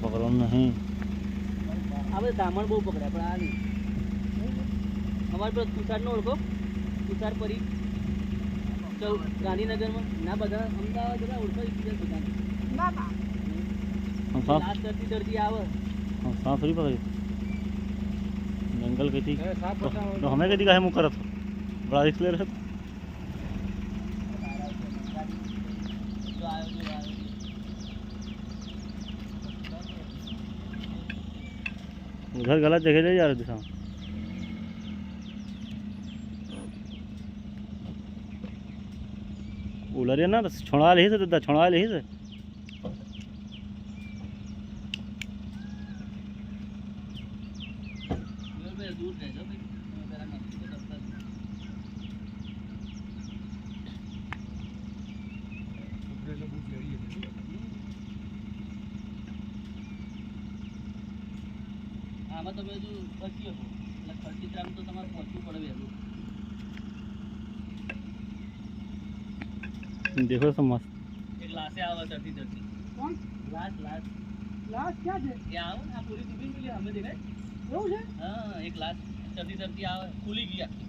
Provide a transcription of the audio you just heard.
પકડવાનું નહીં. આપણે ધામણ બહુ પકડ્યા પણ આ નહીં. અમારે પેલો તુષાર નો ઓળખો, તુષાર પરી ગાંધીનગરમાં ના બધા અમદાવાદ બધા ઓળખો બધા દર્દી આવે. सांप थोड़ी पकड़ी जंगल गई थी तो हमें कहीं का है मुँह करा था बड़ा रिस्क ले रहे थे. उधर गलत जगह ले जा रहे थे सांप. उलरे ना तो छोड़ा ले ही से छोड़ा ले ही से दूर રહેજો ભાઈ. આમાં તમે હજુ બચી શકો એટલે ખર્ચી ત્રામ તો તમારે પહોંચવું પડે વહેલું. देखो सब मस्त. એક લાસે આવે ચડતી ચડતી. કોણ? લાસ લાસ લાસ ક્યાં છે? ત્યાં આવે ને આ પૂરી ટિફિન પેલી અમે દેખાય એવું છે. હા એક લાસ ચડતી ચડતી આવે, ખુલી ગઈ આખી.